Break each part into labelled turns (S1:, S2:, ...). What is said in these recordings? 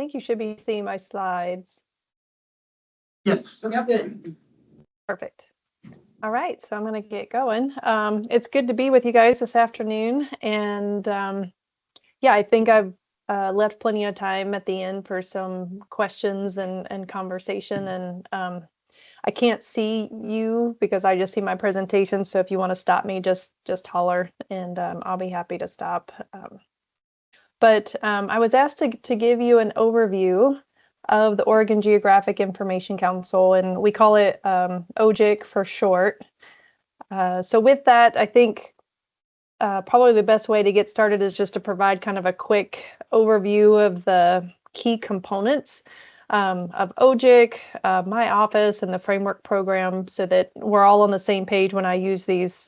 S1: think you should be seeing my slides.
S2: Yes. Good.
S1: Perfect. All right, so I'm going to get going. It's good to be with you guys this afternoon. And yeah, I think I've left plenty of time at the end for some questions and conversation. And I can't see you because I just see my presentation. So if you want to stop me, just holler and I'll be happy to stop. But I was asked to give you an overview of the Oregon Geographic Information Council, and we call it OGIC for short. So with that, I think probably the best way to get started is just to provide kind of a quick overview of the key components of OGIC, my office, and the framework program, so that we're all on the same page when I use these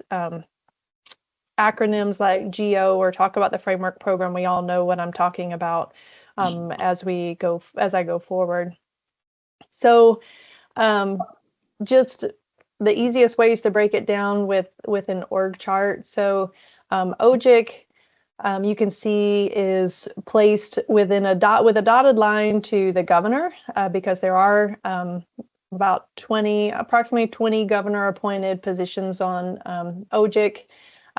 S1: acronyms like GEO or talk about the framework program. We all know what I'm talking about as I go forward. So just the easiest ways to break it down with an org chart. So OGIC, you can see, is placed within with a dotted line to the governor because there are approximately 20 governor appointed positions on OGIC.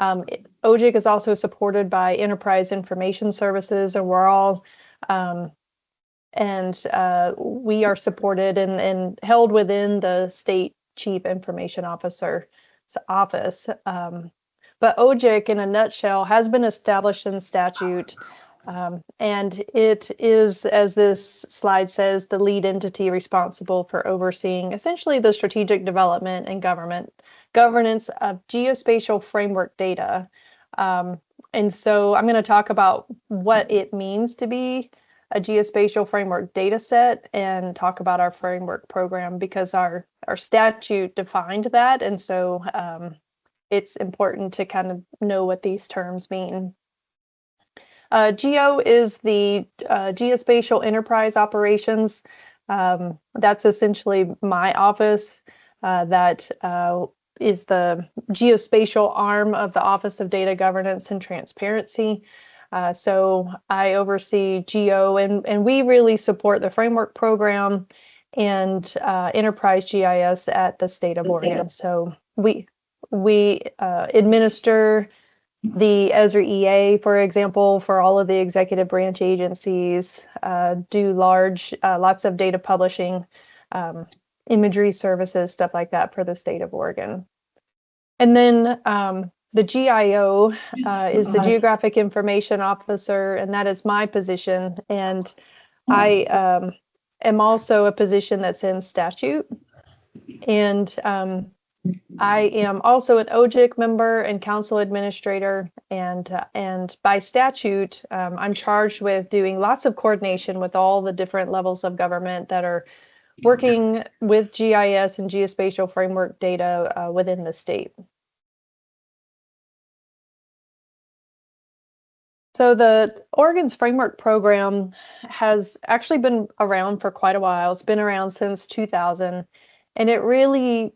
S1: OGIC is also supported by Enterprise Information Services, and we're all we are supported and held within the state chief information officer's office. But OGIC, in a nutshell, has been established in statute, and it is, as this slide says, the lead entity responsible for overseeing essentially the strategic development and governance of geospatial framework data. And so I'm going to talk about what it means to be a geospatial framework data set and talk about our framework program, because our statute defined that. And so it's important to kind of know what these terms mean. GEO is the Geospatial Enterprise Operations. That's essentially my office. That is the geospatial arm of the Office of Data Governance and Transparency. So I oversee GEO, and we really support the framework program and enterprise GIS at the state of Oregon. So we administer the Esri EA, for example, for all of the executive branch agencies, do lots of data publishing, imagery services, stuff like that for the state of Oregon. And then the GIO is the Geographic Information Officer, and that is my position. And I am also a position that's in statute. And I am also an OGIC member and council administrator. And by statute, I'm charged with doing lots of coordination with all the different levels of government that are working with GIS and geospatial framework data within the state. So the Oregon's framework program has actually been around for quite a while. It's been around since 2000, and it really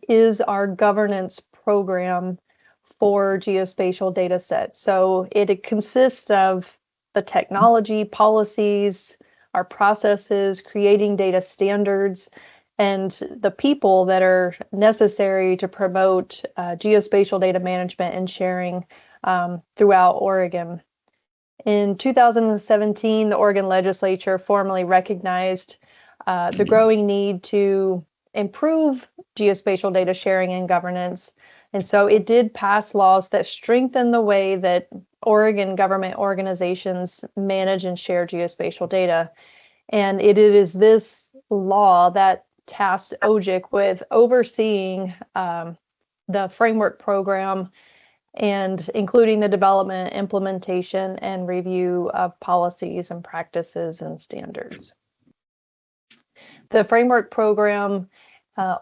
S1: is our governance program for geospatial data sets. So it consists of the technology, policies, our processes, creating data standards, and the people that are necessary to promote geospatial data management and sharing throughout Oregon. In 2017, the Oregon legislature formally recognized the growing need to improve geospatial data sharing and governance. And so it did pass laws that strengthen the way that Oregon government organizations manage and share geospatial data. And it is this law that tasked OGIC with overseeing the framework program and including the development, implementation, and review of policies and practices and standards. The framework program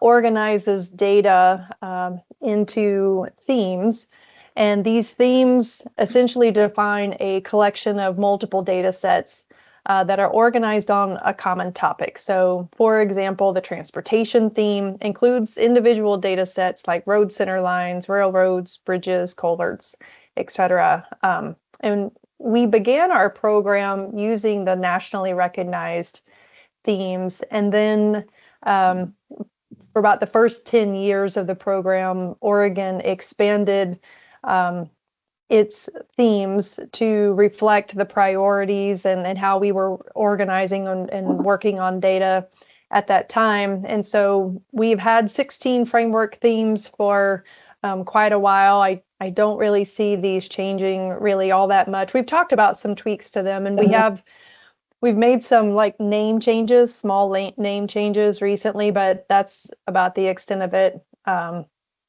S1: organizes data into themes, and these themes essentially define a collection of multiple data sets that are organized on a common topic. So, for example, the transportation theme includes individual data sets like road center lines, railroads, bridges, culverts, etc. And we began our program using the nationally recognized themes, and then for about the first 10 years of the program, Oregon expanded its themes to reflect the priorities and how we were organizing and working on data at that time. And so we've had 16 framework themes for quite a while. I don't really see these changing really all that much. We've talked about some tweaks to them, and we've made some like name changes, small name changes recently, but that's about the extent of it.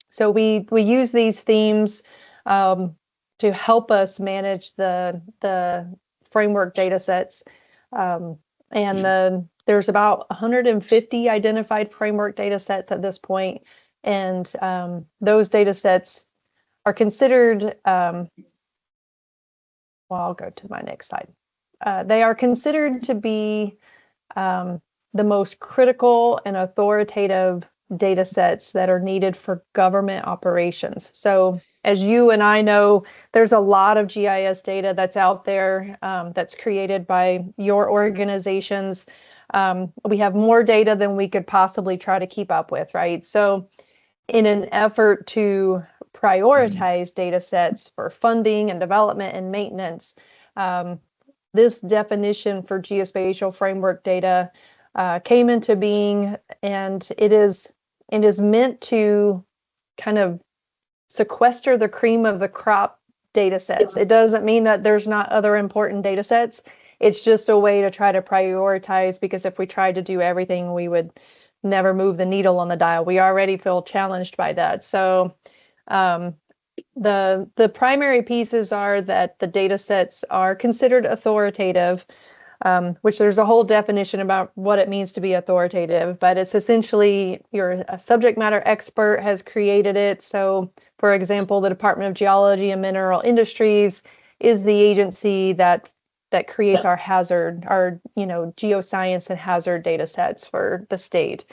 S1: So we use these themes to help us manage the framework data sets. There's about 150 identified framework data sets at this point. And those data sets are considered, well, I'll go to my next slide. They are considered to be the most critical and authoritative data sets that are needed for government operations. So as you and I know, there's a lot of GIS data that's out there that's created by your organizations. We have more data than we could possibly try to keep up with, right? So in an effort to prioritize data sets for funding and development and maintenance, this definition for geospatial framework data came into being, and it is meant to kind of sequester the cream of the crop data sets. It doesn't mean that there's not other important data sets. It's just a way to try to prioritize, because if we tried to do everything, we would never move the needle on the dial. We already feel challenged by that. So the primary pieces are that the data sets are considered authoritative, which there's a whole definition about what it means to be authoritative, but it's essentially a subject matter expert has created it. So for example, the Department of Geology and Mineral Industries is the agency that creates our geoscience and hazard data sets for the state.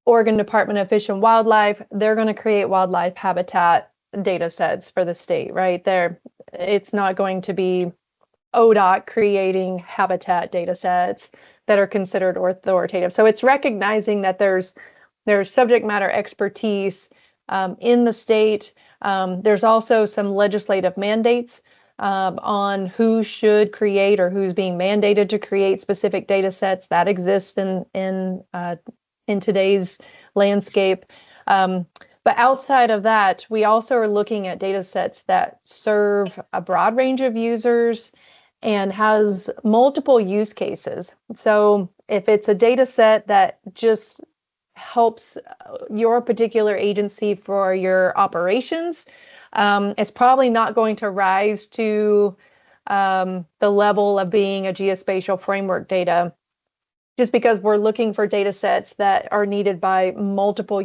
S1: Oregon Department of Fish and Wildlife, they're going to create wildlife habitat data sets for the state, right? It's not going to be ODOT creating habitat data sets that are considered authoritative. So it's recognizing that there's subject matter expertise in the state. There's also some legislative mandates on who should create or who's being mandated to create specific data sets that exist in today's landscape. But outside of that, we also are looking at data sets that serve a broad range of users and has multiple use cases. So if it's a data set that just helps your particular agency for your operations, it's probably not going to rise to the level of being a geospatial framework data, just because we're looking for data sets that are needed by multiple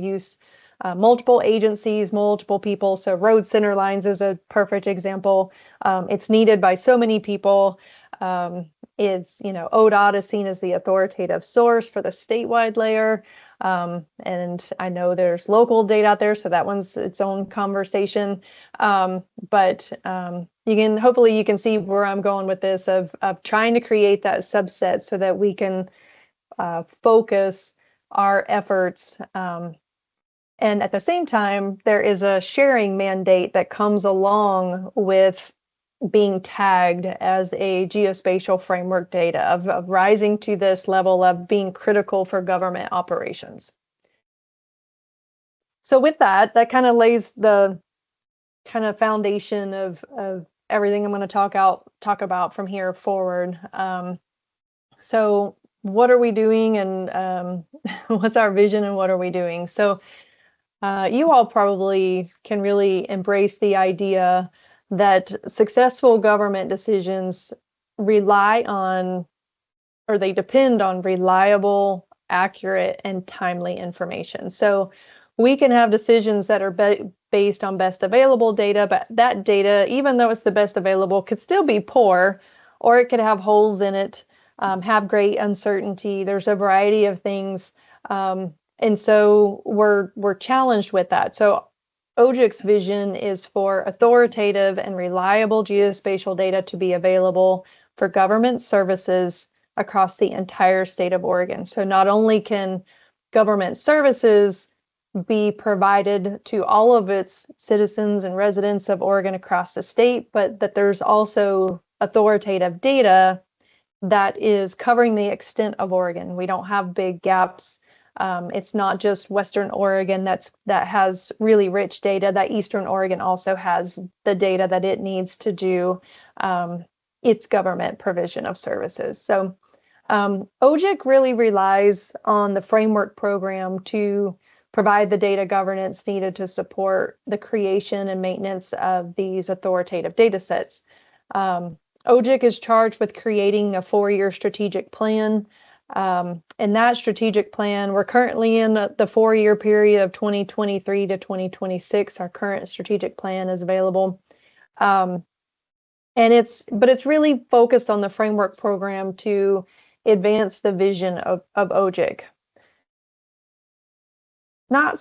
S1: agencies, multiple people. So road center lines is a perfect example. It's needed by so many people. ODOT is seen as the authoritative source for the statewide layer. And I know there's local data out there, so that one's its own conversation. But hopefully you can see where I'm going with this of trying to create that subset so that we can focus our efforts. And at the same time, there is a sharing mandate that comes along with being tagged as a geospatial framework data, of rising to this level of being critical for government operations. So with that kind of lays the kind of foundation of everything I'm going to talk about from here forward. So what are we doing, and what's our vision, and what are we doing? So you all probably can really embrace the idea that successful government decisions rely on, or they depend on, reliable, accurate, and timely information. So we can have decisions that are based on best available data, but that data, even though it's the best available, could still be poor, or it could have holes in it, have great uncertainty. There's a variety of things. And so we're challenged with that. So OGIC's vision is for authoritative and reliable geospatial data to be available for government services across the entire state of Oregon. So not only can government services be provided to all of its citizens and residents of Oregon across the state, but that there's also authoritative data that is covering the extent of Oregon. We don't have big gaps. It's not just Western Oregon that has really rich data, that Eastern Oregon also has the data that it needs to do its government provision of services. So OGIC really relies on the framework program to provide the data governance needed to support the creation and maintenance of these authoritative data sets. OGIC is charged with creating a 4-year strategic plan. And that strategic plan, we're currently in the 4-year period of 2023 to 2026. Our current strategic plan is available. And it's really focused on the framework program to advance the vision of OGIC. Not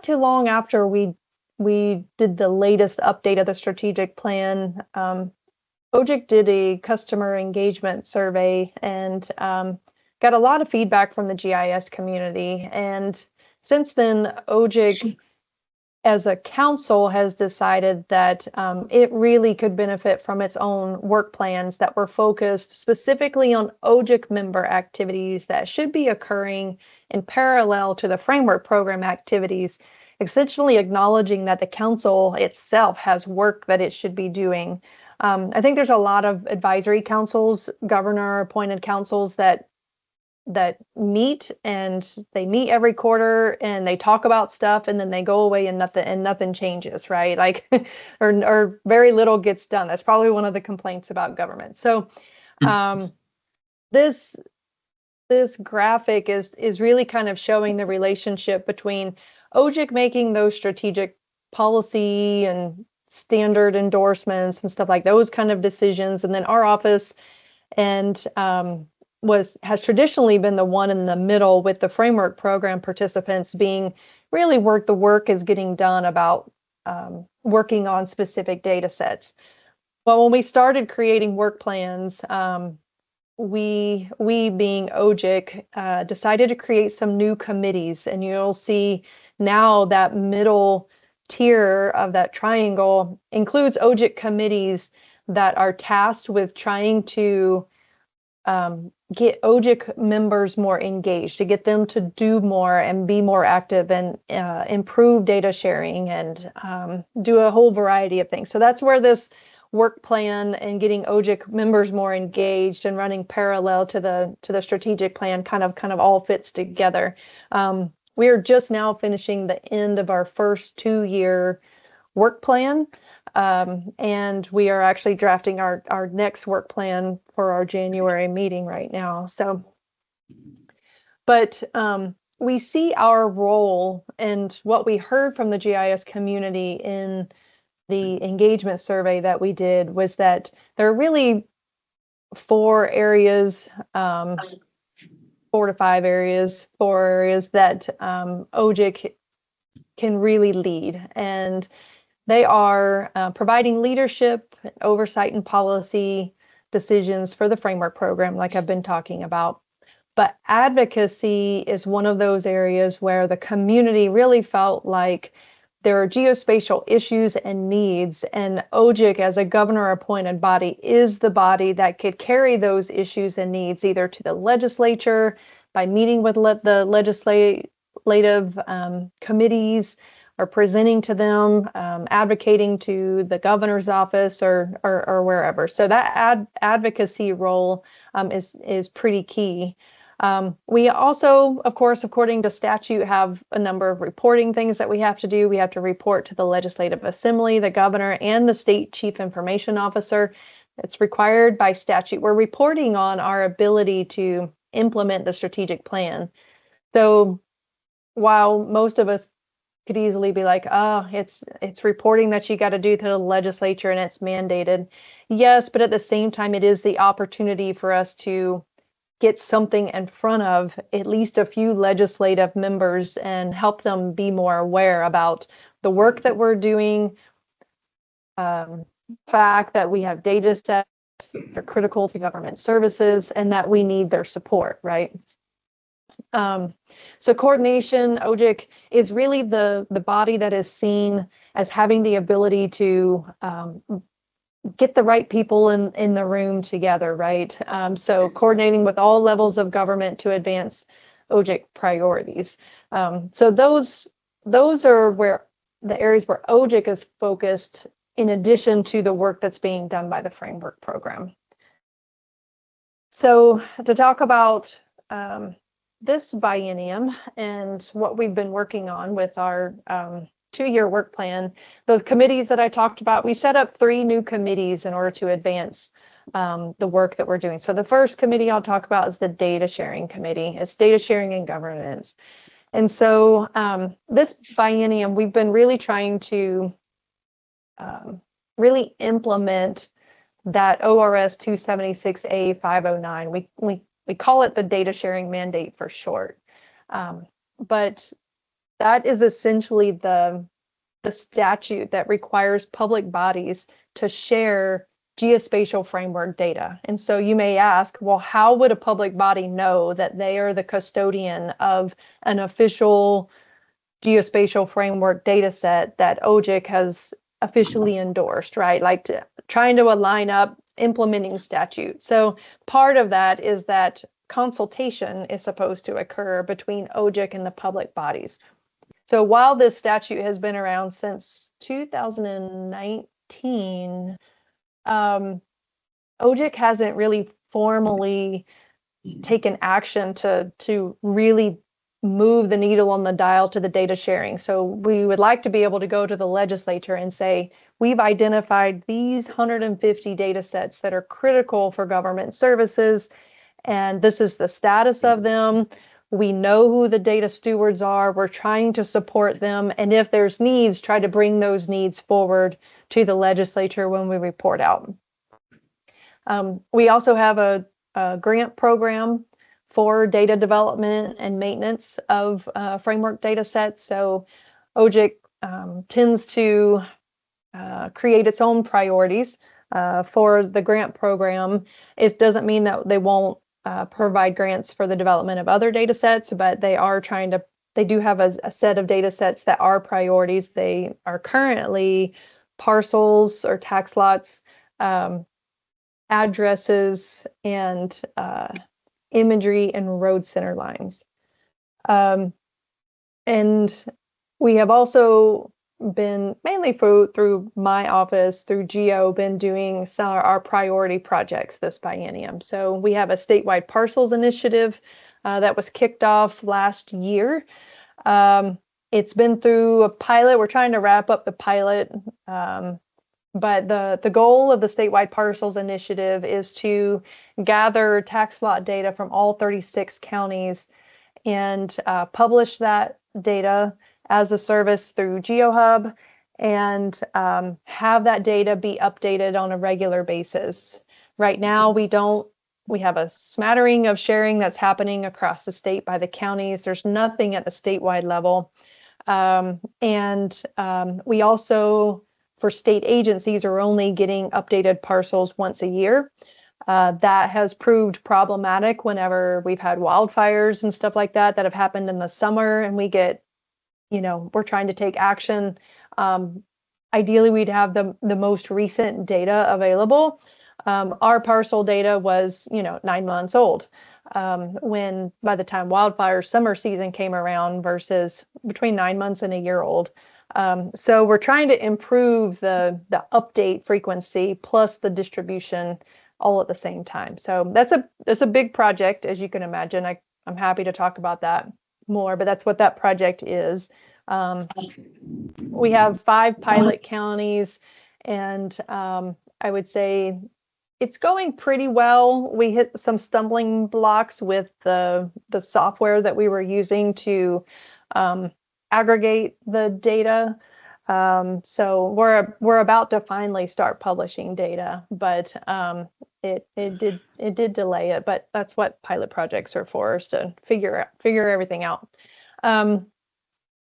S1: too long after we did the latest update of the strategic plan, OGIC did a customer engagement survey and got a lot of feedback from the GIS community. And since then, OGIC as a council has decided that it really could benefit from its own work plans that were focused specifically on OGIC member activities that should be occurring in parallel to the framework program activities, essentially acknowledging that the council itself has work that it should be doing. I think there's a lot of advisory councils, governor-appointed councils that meet, and they meet every quarter and they talk about stuff and then they go away and nothing changes, right? Like, or very little gets done. That's probably one of the complaints about government. So this graphic is really kind of showing the relationship between OGIC making those strategic policy and standard endorsements and stuff like those kind of decisions, and then our office and has traditionally been the one in the middle with the framework program participants being really the work is getting done about working on specific data sets. Well, when we started creating work plans, we being OGIC decided to create some new committees, and you'll see now that middle tier of that triangle includes OGIC committees that are tasked with trying to get OGIC members more engaged, to get them to do more and be more active and improve data sharing and do a whole variety of things. So that's where this work plan and getting OGIC members more engaged and running parallel to the strategic plan kind of all fits together. We are just now finishing the end of our first 2-year work plan. And we are actually drafting our next work plan for our January meeting right now. So, but we see our role, and what we heard from the GIS community in the engagement survey that we did was that there are really 4 areas, 4 to 5 areas, 4 areas that OGIC can really lead. And they are providing leadership, oversight, and policy decisions for the framework program, like I've been talking about. But advocacy is one of those areas where the community really felt like there are geospatial issues and needs, and OGIC as a governor-appointed body is the body that could carry those issues and needs either to the legislature by meeting with the legislative committees, or presenting to them, advocating to the governor's office or wherever. So that advocacy role is pretty key. We also, of course, according to statute, have a number of reporting things that we have to do. We have to report to the Legislative Assembly, the governor, and the state chief information officer. It's required by statute. We're reporting on our ability to implement the strategic plan. So while most of us could easily be like, oh, it's reporting that you got to do to the legislature and it's mandated. Yes, but at the same time, it is the opportunity for us to get something in front of at least a few legislative members and help them be more aware about the work that we're doing, fact that we have data sets that are critical to government services and that we need their support, right? So coordination, OGIC is really the body that is seen as having the ability to get the right people in the room together, right? So coordinating with all levels of government to advance OGIC priorities. So those are where the areas where OGIC is focused in addition to the work that's being done by the framework program. So to talk about this biennium and what we've been working on with our 2-year work plan, those committees that I talked about, we set up 3 new committees in order to advance the work that we're doing. So the first committee I'll talk about is the data sharing committee. It's data sharing and governance. And so this biennium, we've been really trying to really implement that ORS 276A 509. We call it the data sharing mandate for short. But that is essentially the statute that requires public bodies to share geospatial framework data. And so you may ask, well, how would a public body know that they are the custodian of an official geospatial framework data set that OGIC has officially endorsed, right? Like trying to align up implementing statute. So part of that is that consultation is supposed to occur between OGIC and the public bodies. So while this statute has been around since 2019, OGIC hasn't really formally taken action to really move the needle on the dial to the data sharing. So we would like to be able to go to the legislature and say, we've identified these 150 data sets that are critical for government services, and this is the status of them. We know who the data stewards are. We're trying to support them. And if there's needs, try to bring those needs forward to the legislature when we report out. We also have a grant program for data development and maintenance of framework data sets. So OGIC tends to create its own priorities for the grant program. It doesn't mean that they won't provide grants for the development of other data sets, but they do have a set of data sets that are priorities. They are currently parcels or tax lots, addresses, and imagery and road center lines. And we have also been, mainly through my office, through GEO, been doing some of our priority projects this biennium. So we have a statewide parcels initiative that was kicked off last year. It's been through a pilot. We're trying to wrap up the pilot. But the goal of the statewide parcels initiative is to gather tax lot data from all 36 counties and publish that data as a service through GeoHub and have that data be updated on a regular basis. Right now, we have a smattering of sharing that's happening across the state by the counties. There's nothing at the statewide level. We also, for state agencies, are only getting updated parcels once a year. That has proved problematic whenever we've had wildfires and stuff like that have happened in the summer, and we get, we're trying to take action. Ideally, we'd have the most recent data available. Our parcel data was, 9 months old when by the time wildfire summer season came around versus between 9 months and a year old. So we're trying to improve the update frequency plus the distribution all at the same time. So that's a big project, as you can imagine. I'm happy to talk about that more, but that's what that project is. We have 5 pilot counties, and I would say it's going pretty well. We hit some stumbling blocks with the software that we were using to aggregate the data. So we're about to finally start publishing data, but it did delay it. But that's what pilot projects are for, is to figure everything out.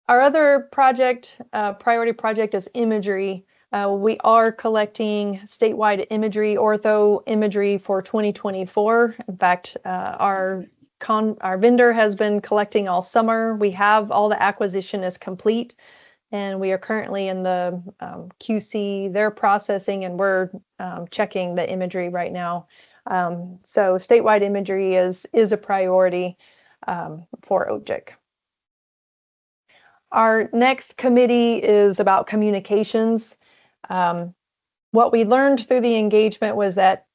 S1: Our other project, priority project, is imagery. We are collecting statewide imagery, ortho imagery for 2024. In fact, our vendor has been collecting all summer. We have all the acquisition is complete, and we are currently in the QC. They're processing, and we're checking the imagery right now. So statewide imagery is a priority for OGIC. Our next committee is about communications. What we learned through the engagement was that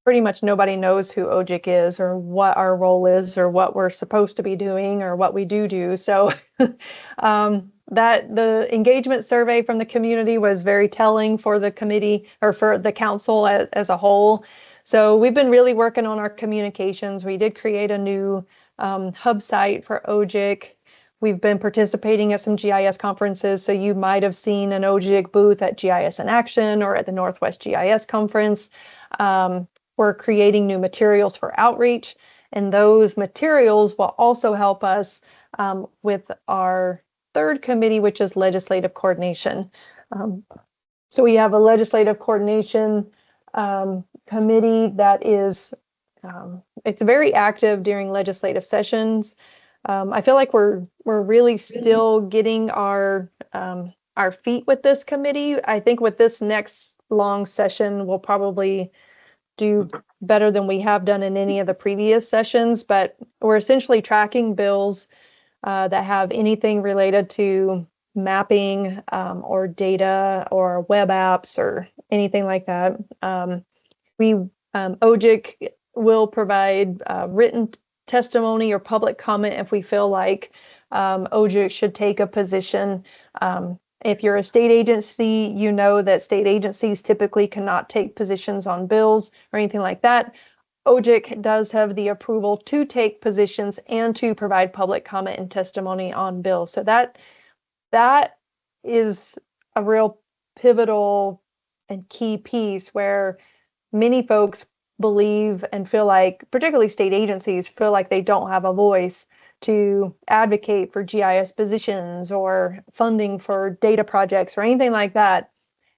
S1: pretty much nobody knows who OGIC is, or what our role is, or what we're supposed to be doing, or what we do. So that the engagement survey from the community was very telling for the committee, or for the council as a whole. So we've been really working on our communications. We did create a new hub site for OGIC. We've been participating at some GIS conferences, so you might have seen an OGIC booth at GIS in Action or at the Northwest GIS Conference. We're creating new materials for outreach, and those materials will also help us with our third committee, which is legislative coordination. So we have a legislative coordination committee that is, it's very active during legislative sessions. I feel like we're really still getting our feet with this committee. I think with this next long session, we'll probably do better than we have done in any of the previous sessions, but we're essentially tracking bills that have anything related to mapping or data or web apps or anything like that. OGIC will provide written testimony or public comment if we feel like OGIC should take a position. If you're a state agency, you know that state agencies typically cannot take positions on bills or anything like that. OGIC does have the approval to take positions and to provide public comment and testimony on bills. So that is a real pivotal and key piece where many folks believe and feel like, particularly state agencies, feel like they don't have a voice to advocate for GIS positions or funding for data projects or anything like that.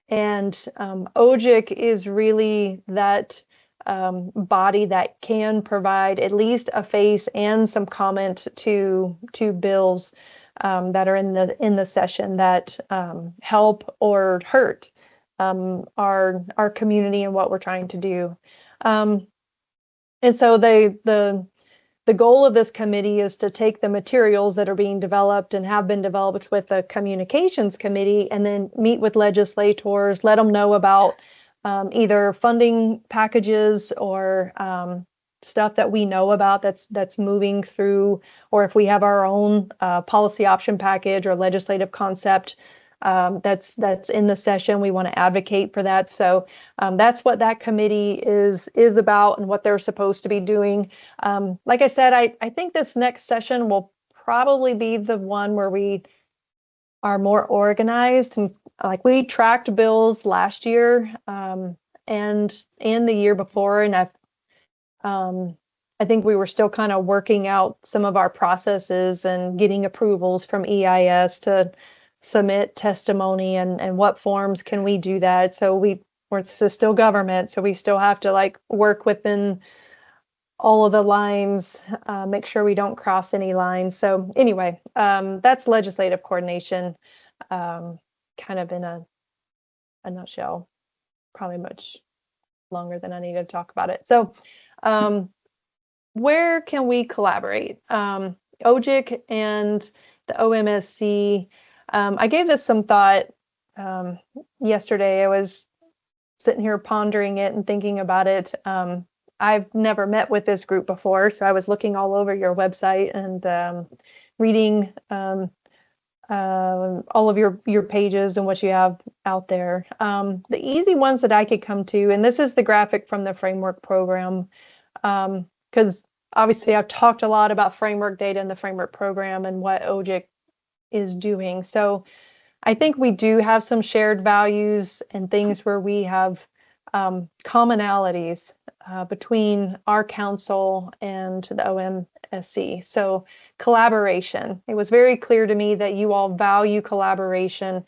S1: And OGIC is really that body that can provide at least a face and some comment to bills that are in the session that help or hurt our community and what we're trying to do. And so the goal of this committee is to take the materials that are being developed and have been developed with the communications committee, and then meet with legislators, let them know about either funding packages or stuff that we know about that's moving through, or if we have our own policy option package or legislative concept that's in the session, we want to advocate for that. So that's what that committee is about and what they're supposed to be doing. Like I said, I think this next session will probably be the one where we are more organized, and like we tracked bills last year and the year before, and I think we were still kind of working out some of our processes and getting approvals from EIS to submit testimony and what forms can we do that. So we're still government, so we still have to like work within all of the lines, make sure we don't cross any lines. So anyway, that's legislative coordination, kind of in a nutshell, probably much longer than I need to talk about it. So where can we collaborate? OGIC and the OMSC. I gave this some thought yesterday. I was sitting here pondering it and thinking about it. I've never met with this group before, so I was looking all over your website and reading all of your pages and what you have out there. The easy ones that I could come to, and this is the graphic from the framework program, because obviously I've talked a lot about framework data and the framework program and what OGIC is doing. So I think we do have some shared values and things where we have commonalities between our council and the OMSC. So collaboration. It was very clear to me that you all value collaboration,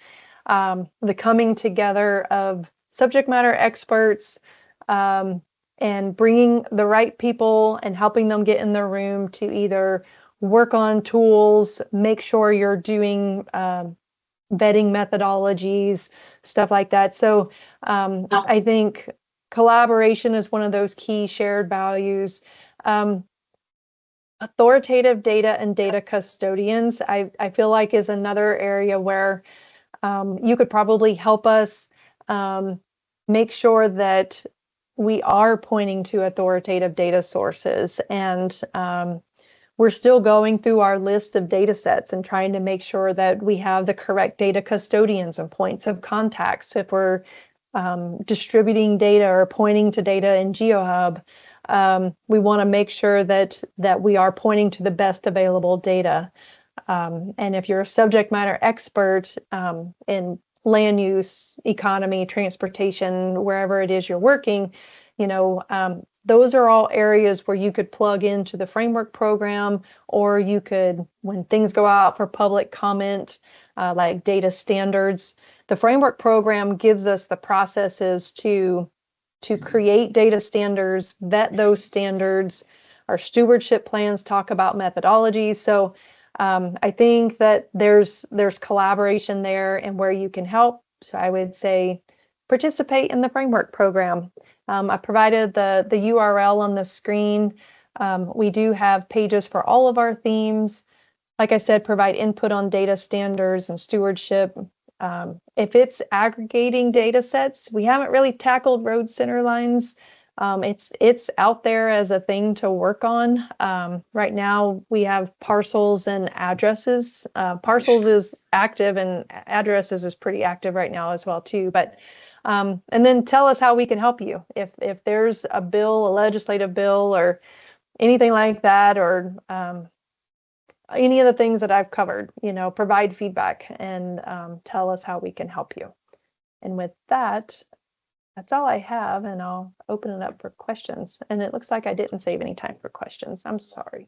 S1: the coming together of subject matter experts, and bringing the right people and helping them get in the room to either work on tools, make sure you're doing vetting methodologies, stuff like that. So I think collaboration is one of those key shared values. Authoritative data and data custodians, I feel like is another area where you could probably help us make sure that we are pointing to authoritative data sources. And we're still going through our list of data sets and trying to make sure that we have the correct data custodians and points of contacts. If we're distributing data or pointing to data in GeoHub, we want to make sure that we are pointing to the best available data. And if you're a subject matter expert in land use, economy, transportation, wherever it is you're working, those are all areas where you could plug into the framework program, or you could, when things go out for public comment, like data standards, the framework program gives us the processes to create data standards, vet those standards. Our stewardship plans talk about methodologies. So I think that there's collaboration there and where you can help. So I would say participate in the framework program. I provided the URL on the screen. We do have pages for all of our themes. Like I said, provide input on data standards and stewardship. If it's aggregating data sets, we haven't really tackled road center lines. It's out there as a thing to work on. Right now, we have parcels and addresses. Parcels is active and addresses is pretty active right now as well too. But and then tell us how we can help you. If there's a bill, a legislative bill, or anything like that, or any of the things that I've covered, provide feedback and tell us how we can help you. And with that, that's all I have, and I'll open it up for questions. And it looks like I didn't save any time for questions. I'm sorry.